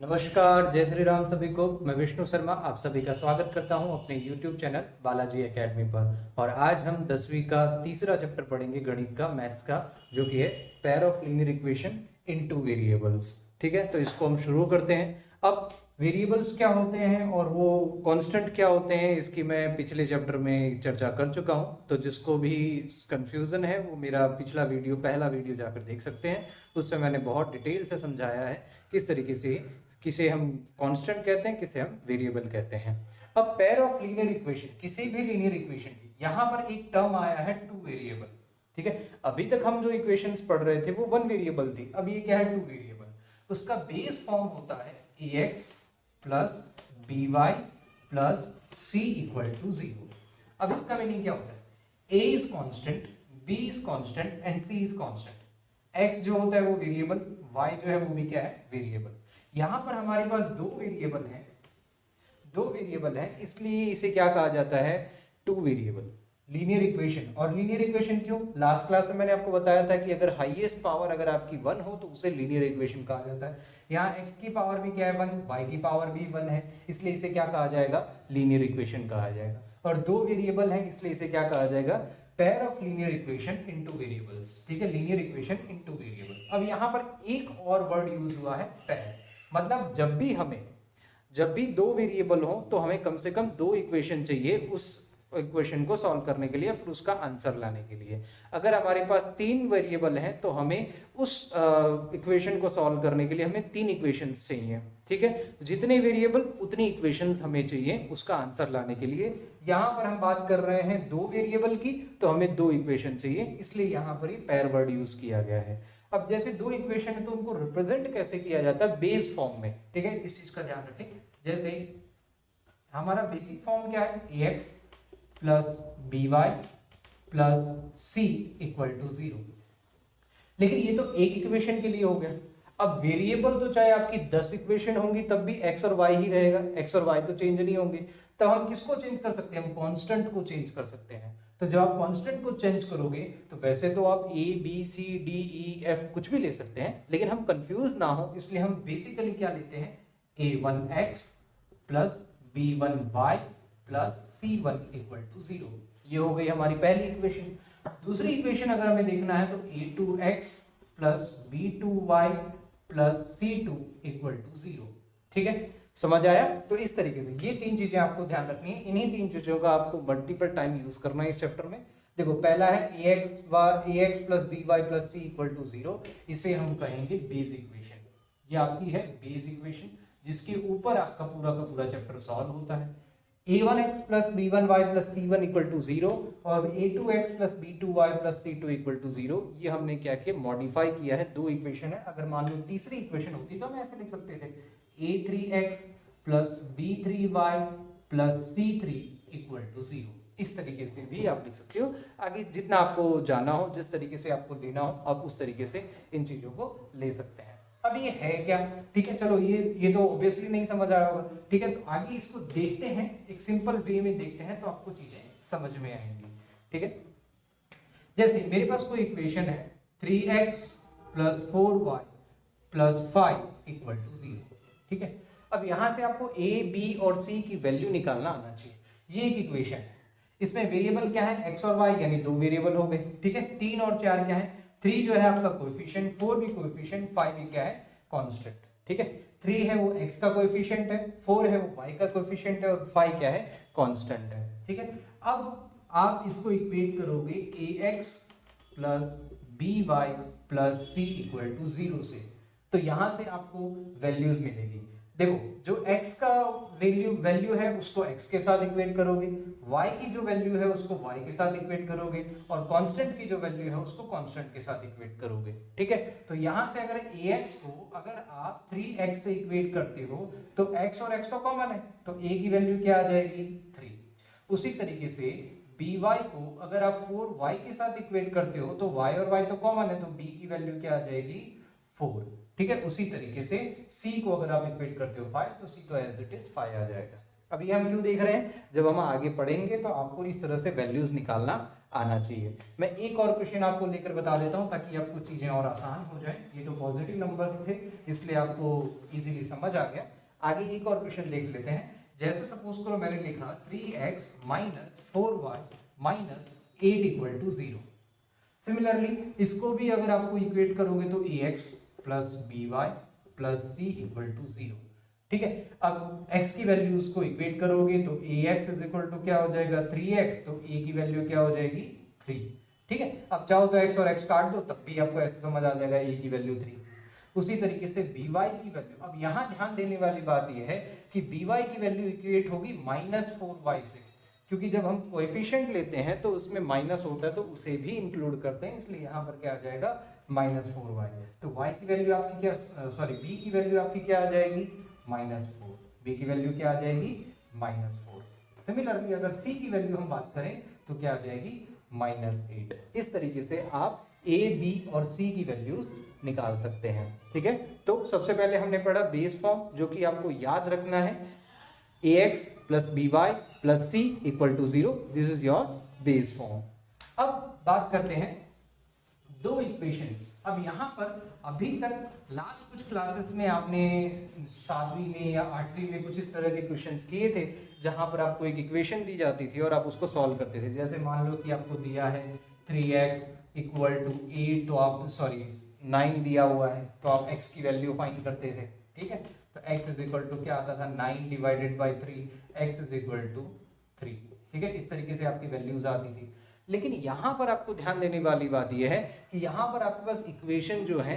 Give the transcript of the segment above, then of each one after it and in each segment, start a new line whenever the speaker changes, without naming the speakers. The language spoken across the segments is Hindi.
नमस्कार, जय श्री राम सभी को। मैं विष्णु शर्मा आप सभी का स्वागत करता हूं अपने YouTube चैनल बालाजी एकेडमी पर। और आज हम 10वीं का तीसरा चैप्टर पढ़ेंगे गणित का, मैथ्स का, जो कि है pair of linear equation in two variables. ठीक है, तो इसको हम शुरू करते हैं। अब वेरिएबल्स क्या होते हैं और वो कांस्टेंट क्या होते हैं, इसकी मैं पिछले चैप्टर में चर्चा कर चुका हूं। तो जिसको भी कंफ्यूजन है वो मेरा पिछला वीडियो, पहला वीडियो जाकर देख सकते हैं। उसमें मैंने बहुत डिटेल से समझाया है किस तरीके से किसे हम कांस्टेंट कहते हैं, किसे हम वेरिएबल कहते हैं। अब पेयर ऑफ लीनियर इक्वेशन, किसी भी लीनियर इक्वेशन की यहाँ पर एक टर्म आया है टू वेरिएबल। ठीक है, अभी तक हम जो इक्वेशंस पढ़ रहे थे वो वन वेरिएबल थी, अब ये क्या है, टू वेरिएबल। उसका बेस फॉर्म होता है ax plus by plus c equal to 0। अब इसका मीनिंग क्या होता है, a is constant, b is constant and c is constant. x जो होता है वो वेरिएबल, y जो है वो भी क्या है, वेरिएबल। यहां पर हमारे पास दो वेरिएबल है, इसलिए इसे क्या कहा जाता है, टू वेरिएबल लीनियर इक्वेशन। और लीनियर इक्वेशन क्यों, लास्ट क्लास में मैंने आपको बताया था कि अगर हाईएस्ट पावर अगर आपकी 1 हो तो उसे लीनियर इक्वेशन कहा जाता है। यहाँ x की पावर भी क्या है 1, y की पावर भी 1 है, इसलिए इसे क्या कहा जाएगा, लीनियर इक्वेशन कहा जाएगा। और दो वेरिएबल है इसलिए इसे क्या कहा जाएगा, pair of linear equation into variables. ठीक है, लीनियर इक्वेशन इनटू वेरिएबल। अब यहाँ पर एक और वर्ड यूज हुआ है, पेयर। मतलब जब भी दो वेरिएबल हो तो हमें कम से कम दो इक्वेशन चाहिए उस इक्वेशन को सॉल्व करने के लिए, फिर उसका आंसर लाने के लिए। अगर हमारे पास तीन वेरिएबल हैं तो हमें उस इक्वेशन को सॉल्व करने के लिए हमें तीन इक्वेशंस चाहिए। ठीक है, जितने वेरिएबल उतनी इक्वेशंस हमें चाहिए उसका आंसर लाने के लिए। यहां पर हम बात कर रहे हैं दो वेरिएबल की, तो हमें दो इक्वेशन चाहिए, इसलिए यहां पर ये पेयर वर्ड यूज किया गया है। अब जैसे दो इक्वेशन है तो उनको रिप्रेजेंट कैसे किया जाता है, बेस फॉर्म में। ठीक है, इस चीज का ध्यान रखें। जैसे हमारा बेसिक फॉर्म क्या है, ax plus by plus c equal to 0। लेकिन ये तो एक इक्वेशन के लिए हो गया। अब वेरिएबल तो चाहे आपकी 10 इक्वेशन होंगी तब भी x और y ही रहेगा, x और y तो चेंज नहीं होंगे। तब हम किसको चेंज कर सकते हैं, हम कांस्टेंट को चेंज कर सकते हैं। तो जब आप कांस्टेंट को चेंज करोगे तो वैसे तो आप a b c d e f कुछ भी ले सकते हैं, लेकिन हम कंफ्यूज ना हो इसलिए हम बेसिकली क्या लेते हैं, a1x plus b1y plus c1 equal to 0। ये हो गई हमारी पहली इक्वेशन। दूसरी इक्वेशन अगर हमें देखना है तो a2x plus b2y plus c2 equal to 0। ठीक है, समझ आया। तो इस तरीके से ये तीन चीजें आपको ध्यान रखनी है, इन्हीं तीन चीजों का आपको मल्टीपल टाइम यूज करना है इस चैप्टर में। देखो, पहला है ax plus by plus c equal to 0, इसे हम कहेंगे बेस इक्वेशन। ये आपकी है बेस इक्वेशन, जिसके ऊपर आपका पूरा का पूरा चैप्टर सॉल्व होता है। a1x plus b1y plus c1 equal to 0 और a2x plus b2y plus c2 equal to 0, ये हमने क्या किया, मॉडिफाई किया है। दो इक्वेशन है, अगर मान लो तीसरी इक्वेशन होती तो हम ऐसे लिख सकते थे, a3x plus b3y plus c3 equal to 0। इस तरीके से भी आप लिख सकते हो। आगे जितना आपको जाना हो, जिस तरीके से आपको लेना हो, आप उस तरीके से इन चीजों को ले सकते हैं। अब ये है क्या, ठीक है, चलो ये तो ऑब्वियसली नहीं समझ आया होगा। ठीक है, तो आगे इसको देखते हैं, एक सिंपल वे में देखते हैं तो आपको चीजें समझ में आएंगी। ठीक है, जैसे मेरे पास कोई इक्वेशन है 3x plus 4y plus 5 equal to 0। ठीक है, अब यहां से आपको a b और c की वैल्यू निकालना आना चाहिए। ये एक इक्वेशन है, इसमें वेरिएबल क्या है, x और y, यानी दो वेरिएबल हो गए। ठीक है, 3 और 4 क्या है, 3 जो है आपका कोएफिशिएंट, 4 भी कोएफिशिएंट, 5 भी क्या है, कांस्टेंट। ठीक है, 3 है वो x का कोएफिशिएंट है, 4 है वो y का कोएफिशिएंट है और 5 क्या है, कांस्टेंट है। ठीक है, अब आप इसको इक्वेट करोगे ax plus by plus c equal to 0 से, तो यहां से आपको वैल्यूज मिलेगी। देखो, जो x का वैल्यू है उसको x के साथ इक्वेट करोगे, y की जो वैल्यू है उसको y के साथ इक्वेट करोगे, और कांस्टेंट की जो वैल्यू है उसको कांस्टेंट के साथ इक्वेट करोगे। ठीक है, तो यहां से अगर ax को अगर आप 3x से इक्वेट करते हो तो x और x तो कॉमन है, तो a की वैल्यू क्या आ जाएगी, 3। उसी तरीके से by को अगर आप 4y के साथ इक्वेट करते हो तो y और y तो कॉमन है, तो b की वैल्यू क्या आ जाएगी, 4। ठीक है, उसी तरीके से c को अगर आप इक्वेट करते हो 5 तो c तो एज इट इज 5 आ जाएगा। अब ये हम क्यों देख रहे हैं, जब हम आगे पढ़ेंगे तो आपको इस तरह से वैल्यूज निकालना आना चाहिए। मैं एक और क्वेश्चन आपको लेकर बता देता हूं ताकि आपको चीजें और आसान हो जाए। ये तो पॉजिटिव नंबर्स थे इसलिए आपको इजीली समझ आ गया। आगे एक और क्वेश्चन देख लेते हैं। जैसे सपोज करो मैंने लिखा 3x minus 4y minus 8 equal to 0। Similarly इसको भी अगर आपको इक्वेट करोगे तो ax plus by plus c equal to 0। ठीक है, अब x की वैल्यूज को इक्वेट करोगे तो ax इज इक्वल टू क्या हो जाएगा 3x, तो a की वैल्यू क्या हो जाएगी 3। ठीक है, अब चाहो तो x और x काट दो तब भी आपको ऐसे समझ आ जाएगा a की वैल्यू 3। उसी तरीके से by की वैल्यू, अब यहाँ ध्यान देने वाली बात यह है कि by की वैल्यू इक्वेट होगी -4y से, क्योंकि जब हम कोएफिशिएंट लेते हैं तो उसमें माइनस होता है तो उसे भी इंक्लूड करते हैं, इसलिए यहाँ पर क्या आ जाएगा -4y। तो y की वैल्यू आपकी क्या, सॉरी b की वैल्यू आपकी क्या आ जाएगी -4, b की वैल्यू क्या आ जाएगी -4। सिमिलरली अगर c की वैल्यू हम बात करें तो क्या आ जाएगी -8। इस तरीके से आप a, b और c की वैल्यूज निकाल सकते हैं। ठीक है, तो सबसे पहले हमने पढ़ा बेस फॉर्म, जो कि आपको याद रखना है ax plus by plus c equal to 0, this is your base form. अब बात करते हैं दो इक्वेशंस। अब यहाँ पर अभी तक लास्ट कुछ क्लासेस में आपने 7वीं में या 8वीं में कुछ इस तरह के क्वेश्चंस किए थे जहां पर आपको एक इक्वेशन दी जाती थी और आप उसको सॉल्व करते थे। जैसे मान लो कि आपको दिया है 3x इक्वल टू 8, तो आप 9 दिया हुआ है तो आप x की वैल्यू फाइंड करते थे। ठीक है, तो x इज इक्वल टू क्या आता था 9 divided by 3, x is equal to 3। ठीक है, इस तरीके से आपकी वैल्यूज आती थी। लेकिन यहां पर आपको ध्यान देने वाली बात यह है कि यहां पर आपके पास इक्वेशन जो है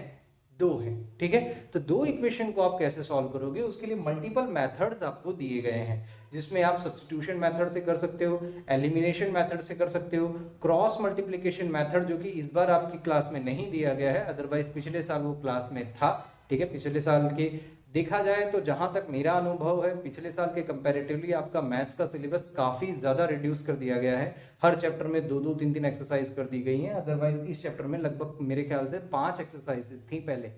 दो है। ठीक है, तो दो इक्वेशन को आप कैसे सॉल्व करोगे, उसके लिए मल्टीपल मेथड्स आपको दिए गए हैं, जिसमें आप सब्स्टिट्यूशन मेथड से कर सकते हो, एलिमिनेशन मेथड से कर सकते हो, क्रॉस मल्टीप्लिकेशन मेथड जो कि इस बार आपकी क्लास में नहीं दिया गया है, अदरवाइज पिछले साल वो क्लास में था। ठीक है, पिछले साल के देखा जाए तो जहां तक मेरा अनुभव है पिछले साल के कंपैरेटिवली आपका मैथ्स का सिलेबस काफी ज्यादा रिड्यूस कर दिया गया है। हर चैप्टर में 2-2, 3-3 एक्सरसाइज कर दी गई हैं। अदरवाइज इस चैप्टर में लगभग मेरे ख्याल से 5 एक्सरसाइजेस थी पहले।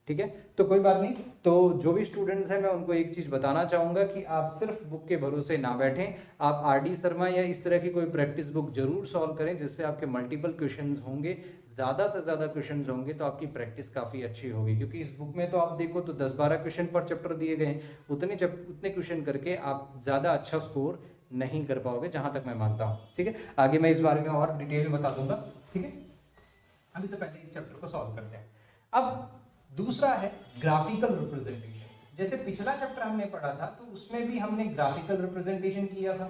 ठीक है, तो कोई बात नहीं। तो जो भी स्टूडेंट्स हैं मैं उनको एक चीज बताना चाहूंगा कि आप सिर्फ बुक के भरोसे ना बैठें, आप आरडी शर्मा या इस तरह की कोई प्रैक्टिस बुक जरूर सॉल्व करें जिससे आपके मल्टीपल क्वेश्चंस होंगे, ज्यादा से ज्यादा क्वेश्चंस होंगे तो आपकी प्रैक्टिस काफी अच्छी होगी। क्योंकि इस बुक में तो आप देखो तो 10-12 क्वेश्चन पर चैप्टर दिए गए हैं, उतने क्वेश्चन करके आप ज्यादा अच्छा स्कोर नहीं कर पाओगे, जहां तक मैं मानता हूं। ठीक है, आगे मैं इस बारे में और डिटेल में बता दूंगा। ठीक है, अभी तो पहले इस चैप्टर को सॉल्व करते हैं। अब दूसरा है ग्राफिकल रिप्रेजेंटेशन। जैसे पिछला चैप्टर हमने पढ़ा था तो उसमें भी हमने ग्राफिकल रिप्रेजेंटेशन किया था,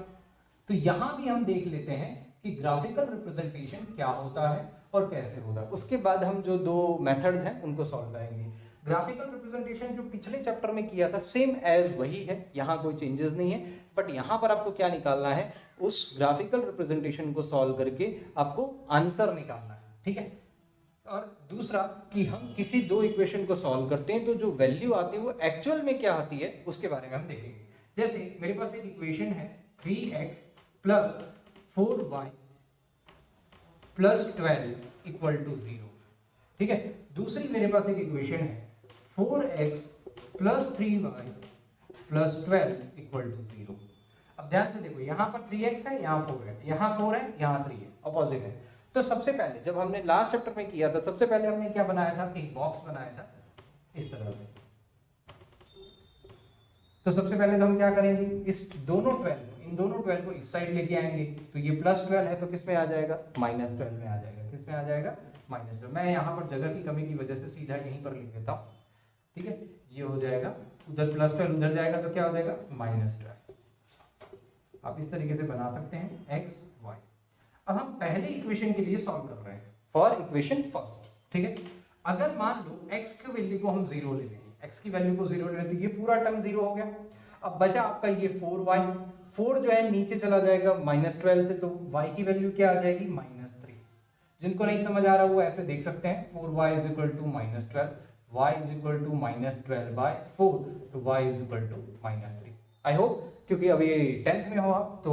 तो यहां भी हम देख लेते हैं कि ग्राफिकल रिप्रेजेंटेशन क्या होता है और कैसे होता है। उसके बाद हम जो दो मेथड्स हैं उनको सॉल्व करेंगे। ग्राफिकल रिप्रेजेंटेशन जो पिछले चैप्टर में किया था सेम एज वही है, यहाँ कोई चेंजेस नहीं है, बट यहाँ पर आपको क्या निकालना है, उस ग्राफिकल रिप्रेजेंटेशन को सॉल्व करके आपको आंसर निकालना है। ठीक है, और दूसरा कि हम किसी दो इक्वेशन को सॉल्व करते हैं तो जो वैल्यू आती है वो एक्चुअल में क्या आती है उसके बारे में हम देखेंगे। जैसे मेरे पास एक इक्वेशन है 3x plus 4y plus 12 equal to 0। ठीक है, दूसरी मेरे पास एक इक्वेशन है 4x plus 3y plus 12 equal to 0। अब ध्यान से देखो, यहाँ पर 3x है, यहाँ 4 है, यहाँ 4 है, यहाँ 3 है, अपोजिट है। तो सबसे पहले जब हमने लास्ट चैप्टर में किया था, सबसे पहले हमने क्या बनाया था, एक बॉक्स बनाया था इस तरह से। तो सबसे पहले तो हम क्या करेंगे, इस दोनों 12 इन दोनों 12 को इस साइड लेके आएंगे, तो ये +12 है तो किस में आ जाएगा, -12 में आ जाएगा। किस में आ जाएगा, -12। मैं यहाँ पर जगह की कमी की वजह से सीधा यहीं पर लिख देता हूँ। ठीक है, ये हो जाएगा, उधर +12 उधर जाएगा तो क्या हो जाएगा, -12। आप इस तरीके से बना सकते हैं x y। अब हम पहले इक्वेशन के लिए सॉल्व कर रहे हैं, फॉर इक्वेशन फर्स्ट। ठीक है, अगर मान लो x की वैल्यू को हम 0 ले लेंगे, x की वैल्यू को 0 ले लेते तो ये पूरा टर्म 0 हो गया। अब बचा आपका ये 4y, 4 जो है नीचे चला जाएगा -12 से, तो y की वैल्यू क्या आ जाएगी, -3। जिनको नहीं समझ आ रहा वो ऐसे देख सकते हैं, 4y is equal to -12, y is equal to -12/4, तो y is equal to -3। I hope क्योंकि अभी 10th में हो आप तो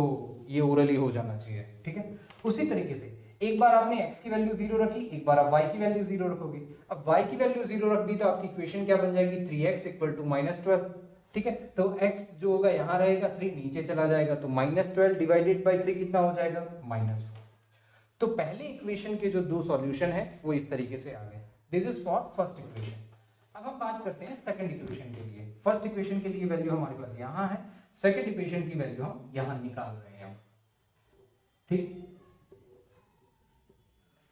ये ओरली हो जाना चाहिए। ठीक है, उसी तरीके से एक बार आपने x की वैल्यू 0 रखी, एक बार आप y की वैल्यू 0 रखोगे। अब y की वैल्यू 0 रख दी तो आपकी इक्वेशन क्या बन जाएगी, 3x इक्वल टू -12। ठीक है, तो x जो होगा यहाँ रहेगा, 3 नीचे चला जाएगा, तो -12 डिवाइडेड बाई 3 कितना हो जाएगा, -4। तो पहले इक्वेशन के जो दो सॉल्यूशन है वो इस तरीके से आ गए। This is for first equation. अब हम बात करते हैं सेकंड इक्वेशन के लिए। फर्स्ट इक्वेशन के लिए वैल्यू हमारे पास यहाँ है, सेकंड इक्वेशन की वैल्यू हम यहाँ निकाल रहे हैं। ठीक,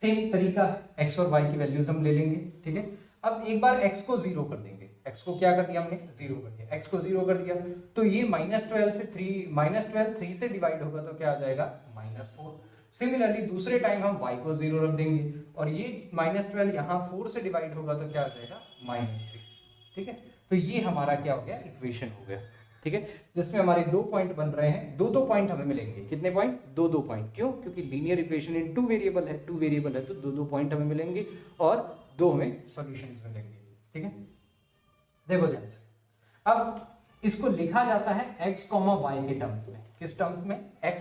सेम तरीका, x और y की वैल्यूज हम ले लेंगे। ठीक है, अब एक बार x को 0 कर देंगे। x को क्या कर दिया हमने, 0 कर दिया। x को 0 कर दिया तो ये -12 से 3 से डिवाइड होगा तो क्या आ जाएगा, -4। सिमिलरली दूसरे टाइम हम y को 0 रख देंगे और ये -12 यहाँ 4 से डिवाइड होगा तो क्या आ जाएगा, -3। ठीक है, तो ये हमारा क्या हो गया, इक्वेशन हो गया। ठीक है, जिसमें हमारे दो पॉइंट बन रहे हैं, दो पॉइंट हमें मिलेंगे। कितने पॉइंट, दो पॉइंट। क्यों, क्योंकि linear equation in two variable है, टू वेरिएबल है तो दो पॉइंट हमें मिलेंगे और दो हमें सॉल्यूशंस मिलेंगे। ठीक है, देखो ध्यान से, अब इसको लिखा जाता है x, y के टर्म्स में। किस टर्म्स में, x,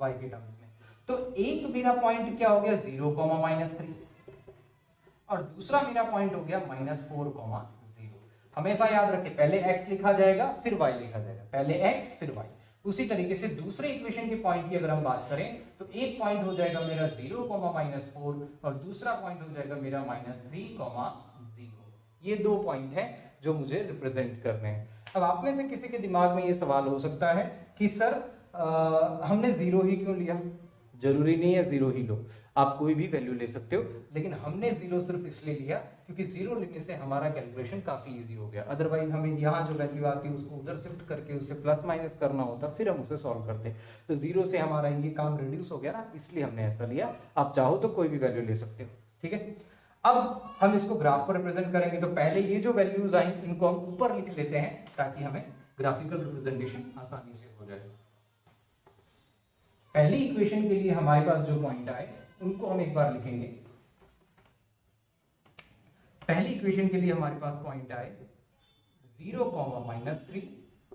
y के टर्म्स में। तो एक मेरा पॉइंट क्या हो गया, 0, -3 और दूसरा मेरा पॉइंट हो गया -4, 0। हमेशा याद रखें, पहले x लिखा जाएगा फिर y लिखा जाएगा, पहले x फिर y। उसी तरीके से दूसरे इक्वेशन के पॉइंट की अगर हम बात करें तो एक पॉइंट हो जाएगा मेरा 0, -4 और दूसरा पॉइंट हो जाएगा मेरा -3, 0। ये दो पॉइंट है जो मुझे रिप्रेजेंट करने हैं। अब आप में से किसी के दिमाग में ये सवाल हो सकता है कि सर हमने 0 ही क्यों लिया। जरूरी नहीं है 0 ही लो, आप कोई भी वैल्यू ले सकते हो, लेकिन हमने 0 सिर्फ इसलिए लिया क्योंकि 0 लेने से हमारा कैलकुलेशन काफी इजी हो गया। अदरवाइज हमें यहाँ जो वैल्यू आती है उसको उधर शिफ्ट करके उससे प्लस माइनस करना होता, फिर हम उसे सॉल्व करते। तो 0 से हमारा ये काम रिड्यूस हो गया ना, इसलिए हमने ऐसा लिया। आप चाहो तो कोई भी वैल्यू ले सकते हो। ठीक है, अब हम इसको ग्राफ पर रिप्रेजेंट करेंगे। तो पहले ये जो वैल्यूज आई इनको हम ऊपर लिख लेते हैं ताकि हमें ग्राफिकल रिप्रेजेंटेशन आसानी से हो जाए। पहली इक्वेशन के लिए हमारे पास जो पॉइंट आए उनको हम एक बार लिखेंगे। पहली इक्वेशन के लिए हमारे पास पॉइंट आए 0, -3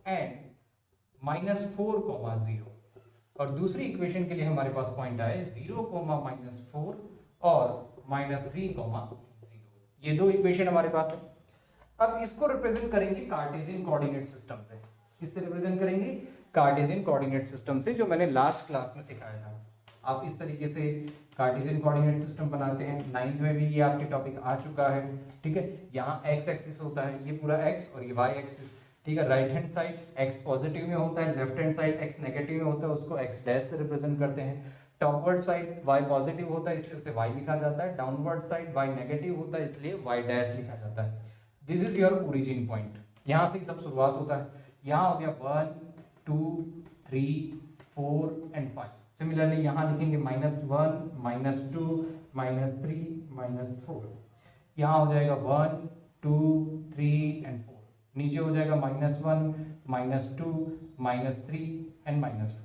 एंड -4, 0 और दूसरी इक्वेशन के लिए हमारे पास पॉइंट आए 0, -4 और -3, 0। ये दो इक्वेशन हमारे पास है। अब इसको रिप्रेजेंट करेंगे कार्टेशियन कोऑर्डिनेट सिस्टम से। किससे रिप्रेजेंट करेंगे, कार्टेशियन कोऑर्डिनेट सिस्टम से, जो मैंने लास्ट क्लास में सिखाया था। आप इस तरीके से कार्टेशियन कोऑर्डिनेट सिस्टम बनाते हैं। 9th में भी ये आपके टॉपिक आ चुका है। ठीक है, यहाँ x एक्सिस होता है, ये पूरा x और ये y एक्सिस। ठीक है, right hand side x positive में होता है, left hand side x negative में होता है, उसको x डैश से रिप्रेजेंट करते हैं। टॉपवर्ड साइड y पॉजिटिव होता है इसलिए उसे y लिखा जाता है, डाउनवर्ड साइड y नेगेटिव होता है इसलिए y डैश लिखा जाता है। This is your origin point, यहाँ से सब शुरुआत होता है। यहाँ हो गया 1, 2, 3, 4 एंड 5। सिमिलरली यहाँ लिखेंगे -1, -2, -3, -4। यहाँ हो जाएगा 1, 2, 3 एंड 4। नीचे हो जाएगा -1, -2, -3 एंड -4।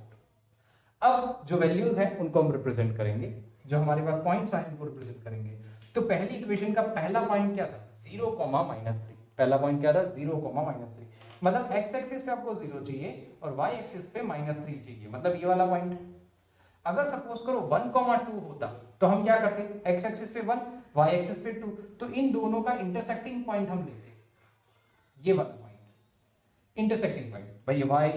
अब जो वैल्यूज हैं उनको हम रिप्रेजेंट करेंगे, जो हमारे पास पॉइंट्स हैं उनको रिप्रेजेंट करेंगे। तो पहली इक्वेशन का पहला पॉइंट क्या था, 0, -3। पहला पॉइंट क्या था, 0, -3। मतलब x एक्सिस पे आपको 0 चाहिए और y एक्सिस पे -3 चाहिए, मतलब ये वाला पॉइंट। अगर सपोज करो 1, 2 होता तो हम क्या करते, x एक्सिस पे 1, y एक्सिस पे 2, तो इन दोनों का इंटरसेक्टिंग पॉइंट हम लेते, ये वाला पॉइंट इंटरसेक्टिंग पॉइंट। भाई y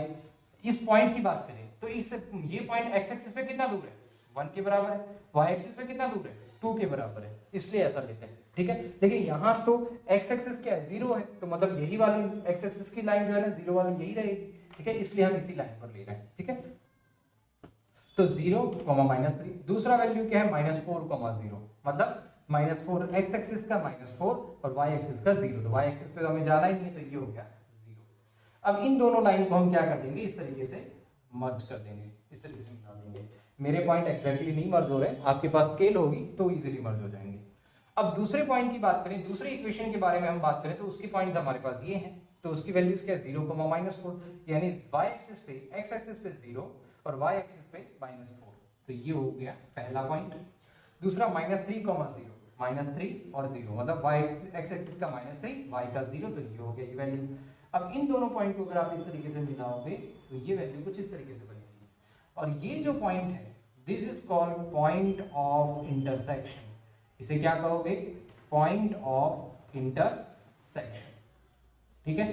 इस पॉइंट की बात करें तो इस ये पॉइंट x एक्सिस पे कितना दूर है, 1 के बराबर है, y एक्सिस पे कितना दूर है, 2 के बराबर है, इसलिए ऐसा लेते हैं। ठीक है, लेकिन यहाँ तो x एक्सिस क्या है, 0 है, तो मतलब यही वाली x एक्सिस की लाइन जो है ना 0 वाली यही रहेगी। ठीक है, इसलिए हम इसी लाइन पर ले रहे हैं। ठीक है, तो 0, -3। दूसरा वैल्यू क्या है, -4, 0, मतलब -4 x एक्सिस का -4 और y एक्सिस का 0। तो y एक्सिस पे तो हमें जाना ही नहीं है, तो ये हो गया 0। अब इन दोनों लाइन को हम क्या कर देंगे, इस तरीके से मर्ज कर देंगे, इस तरीके से मिला देंगे। मेरे पॉइंट एग्जैक्टली नहीं मर्ज हो रहे, आपके पास स्केल होगी तो इजीली मर्ज हो जाएंगे। अब दूसरे पॉइंट की बात करें, दूसरे इक्वेशन के बारे में हम बात करें तो उसकी पॉइंट्स हमारे पास ये हैं। तो उसकी वैल्यूज क्या है, 0, -4, यानी y एक्सिस पे x एक्सिस पे 0 और y एक्सिस पे -4। तो ये हो गया पहला पॉइंट। दूसरा -3, 0 और 0, मतलब x एक्सिस का -3, y का 0, तो ये हो गया ये वैल्यू। अब इन दोनों पॉइंट को अगर आप इस तरीके से मिलाओगे तो ये वैल्यू कुछ इस तरीके से बनेगी। और ये जो पॉइंट है, this is called point of intersection. इसे क्या कहोगे, पॉइंट ऑफ इंटरसेक्शन। ठीक है,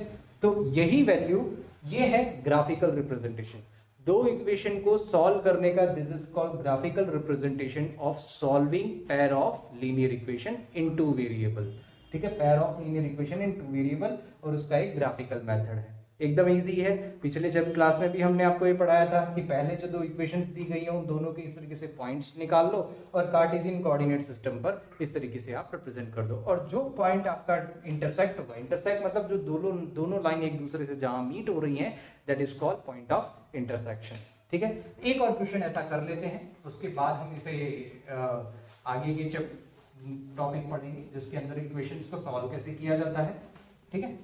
तो यही वैल्यू, ये है ग्राफिकल रिप्रेजेंटेशन। दो इक्वेशन को सॉल्व करने का, this is called graphical representation of solving pair of linear equation in two variable. ठीक है, pair of linear equation in two variable, और उसका एक ग्राफिकल मेथड है, एकदम इजी है। पिछले जब क्लास में भी हमने आपको ये पढ़ाया था कि पहले जो दो इक्वेशंस दी गई हैं उन दोनों के इस तरीके से पॉइंट्स निकाल लो और कार्टेशियन कोऑर्डिनेट सिस्टम पर इस तरीके से आप रिप्रेजेंट कर दो, और जो पॉइंट आपका इंटरसेक्ट होगा, इंटरसेक्ट मतलब जो दोनों लाइन एक दूसरे से जहां मीट हो रही हैं, that is called point of intersection. ठीक है, एक और क्वेश्चन ऐसा कर लेते हैं, उसके बाद हम इसे आगे के टॉपिक पढ़ेंगे जिसके अंदर इक्वेशंस को सॉल्व कैसे किया जाता है। ठीक है,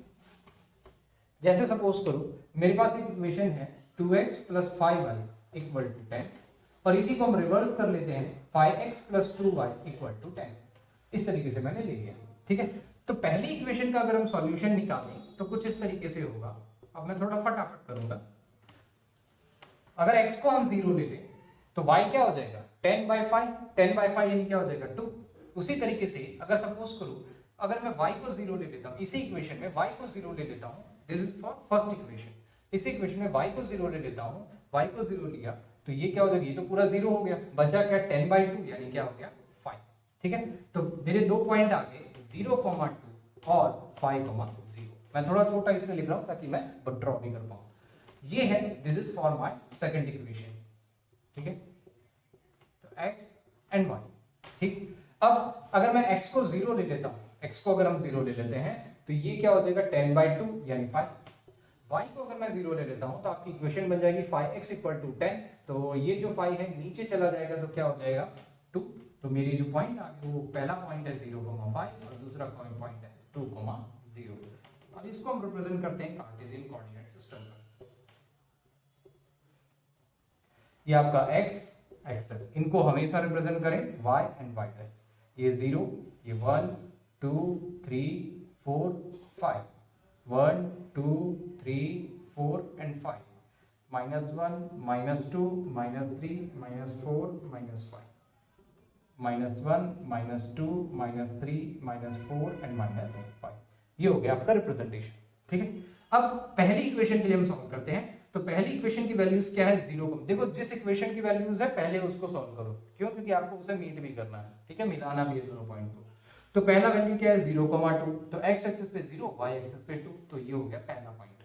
जैसे सपोज करो मेरे पास एक इक्वेशन है 2x + 5y = 10, और इसी को हम रिवर्स कर लेते हैं 5x + 2y = 10। इस तरीके से मैंने ले लिया। ठीक है, तो पहली इक्वेशन का अगर हम सॉल्यूशन निकालें तो कुछ इस तरीके से होगा। अब मैं थोड़ा फटाफट करूंगा। अगर x को हम 0 ले लें तो y क्या हो जाएगा 10/5, 10/5 यानी क्या हो जाएगा 2। उसी तरीके से अगर सपोज करो अगर मैं y को 0 ले लेता हूं, इसी इक्वेशन में y को 0 ले लेता हूं, this is for first equation, इसी इक्वेशन में y को 0 ले लेता हूं, y को 0 लिया तो ये क्या हो जाएगा, ये तो पूरा 0 हो गया, बचा क्या 10/2 यानी क्या हो गया 5। ठीक है, तो मेरे दो पॉइंट आ गए 0,2 और 5,0। मैं थोड़ा छोटा इसमें लिख रहा हूं ताकि मैं ड्रॉ भी कर पाऊं। ये है, this is for my second equation. ठीक है, तो x एंड y। ठीक, अब अगर मैं x को 0 ले लेता हूं, x को अगर हम 0 ले लेते हैं तो ये क्या हो जाएगा 10/2 यानी 5। y को अगर मैं 0 ले लेता हूं तो आपकी इक्वेशन बन जाएगी 5x = 10, तो ये जो 5 है नीचे चला जाएगा तो क्या हो जाएगा 2। तो मेरी जो पॉइंट आ गई वो पहला पॉइंट है 0,5 और दूसरा पॉइंट है 2,0। अब इसको हम रिप्रेजेंट करते हैं कार्टेशियन कोऑर्डिनेट सिस्टम में। ये आपका x एक्सिस, इनको हमेशा रिप्रेजेंट करें y एंड y'। ये 0, ये 1 2 3 4 5, 1 2 3 4 and 5, -1 -2 -3 -4 -5, -1 -2 -3 -4 and -5। ये हो गया आपका रिप्रेजेंटेशन। ठीक है, अब पहली इक्वेशन के लिए हम सॉल्व करते हैं। तो पहली इक्वेशन की वैल्यूज क्या है 0। देखो जिस इक्वेशन की वैल्यूज है पहले उसको सॉल्व करो, क्यों, क्योंकि आपको उसे मीट भी करना है। ठीक है, मिलाना भी है दोनों पॉइंट को। तो पहला वैल्यू क्या है 0,2, तो x एक्सिस पे 0, y एक्सिस पे 2, तो ये हो गया पहला पॉइंट।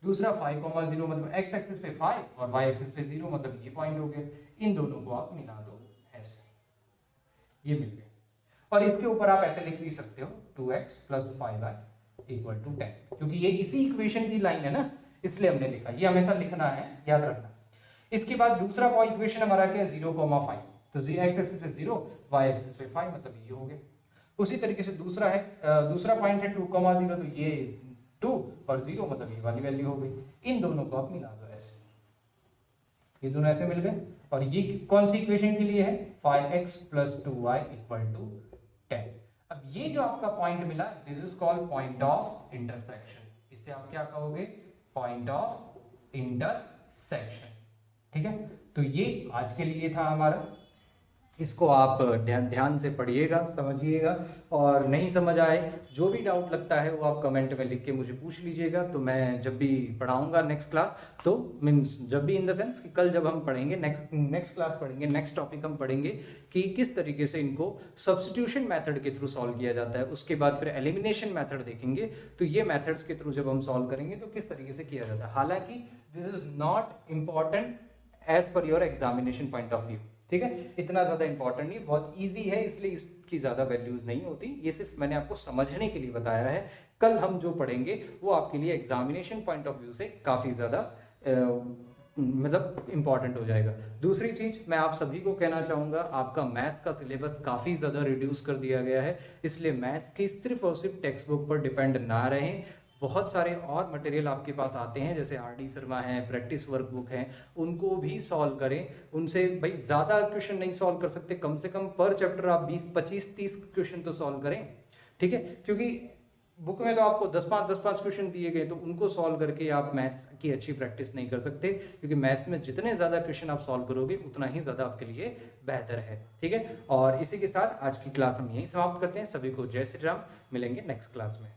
दूसरा 5,0 मतलब x एक्सिस पे 5 और y एक्सिस पे 0, मतलब ये पॉइंट हो गया। इन दोनों को आप मिला दो ऐसे, ये मिल गए। और इसके ऊपर आप ऐसे लिख भी सकते हो 2x + 5y = 10, क्योंकि ये इसी इक्वेशन की लाइन है ना, इसलिए हमने लिखा। ये हमेशा लिखना है, याद रखना। इसके बाद दूसरा इक्वेशन हमारा क्या है 0,5, तो x एक्सिस पे 0, y एक्सिस पे 5, मतलब ये हो गया। उसी तरीके से दूसरा पॉइंट है 2,0, तो ये 2 और 0, मतलब ये वाली वैल्यू हो गई। इन दोनों को आप मिला दो ऐसे, ये दोनों ऐसे मिल गए। और ये कौन सी इक्वेशन के लिए है 5x + 2y = 10। अब ये जो आपका पॉइंट मिला, this is called point of intersection. इसे आप क्या कहोगे, पॉइंट ऑफ इंटरसेक्शन। ठीक है, तो ये आज के लिए था हमारा। इसको आप ध्यान से पढ़िएगा, समझिएगा, और नहीं समझ आए जो भी डाउट लगता है वो आप कमेंट में लिख के मुझे पूछ लीजिएगा। तो मैं जब भी पढ़ाऊंगा नेक्स्ट क्लास, तो मीन्स जब भी इन द सेंस कि कल जब हम पढ़ेंगे नेक्स्ट क्लास पढ़ेंगे, नेक्स्ट टॉपिक हम पढ़ेंगे कि किस तरीके से इनको सब्स्टिट्यूशन मेथड के थ्रू सॉल्व किया जाता है। उसके बाद फिर एलिमिनेशन मेथड देखेंगे, तो ये मेथड्स के थ्रू जब हम सॉल्व करेंगे तो किस तरीके से किया जाता है। हालांकि this is not important as per your examination point of view. ठीक है, इतना ज्यादा इंपॉर्टेंट नहीं, बहुत इजी है, इसलिए इसकी ज्यादा वैल्यूज नहीं होती। ये सिर्फ मैंने आपको समझने के लिए बताया है। कल हम जो पढ़ेंगे वो आपके लिए एग्जामिनेशन पॉइंट ऑफ व्यू से काफी ज्यादा मतलब इंपॉर्टेंट हो जाएगा। दूसरी चीज मैं आप सभी को कहना चाहूंगा, आपका मैथ्स का सिलेबस काफी ज्यादा रिड्यूस कर दिया गया है, इसलिए मैथ्स की सिर्फ और सिर्फ टेक्स्ट बुक पर डिपेंड ना रहें। बहुत सारे और मटेरियल आपके पास आते हैं, जैसे RD शर्मा है, प्रैक्टिस वर्कबुक है, उनको भी सॉल्व करें। उनसे भाई ज़्यादा क्वेश्चन नहीं सॉल्व कर सकते, कम से कम पर चैप्टर आप 20, 25, 30 क्वेश्चन तो सॉल्व करें। ठीक है, क्योंकि बुक में तो आपको 10-5 क्वेश्चन दिए गए, तो उनको सॉल्व करके आप मैथ्स की अच्छी प्रैक्टिस नहीं कर सकते, क्योंकि मैथ्स में जितने ज़्यादा क्वेश्चन आप सॉल्व करोगे उतना ही ज़्यादा आपके लिए बेहतर है। ठीक है, और इसी के साथ आज की क्लास हम यहीं समाप्त करते हैं। सभी को जय श्री राम, मिलेंगे नेक्स्ट क्लास में।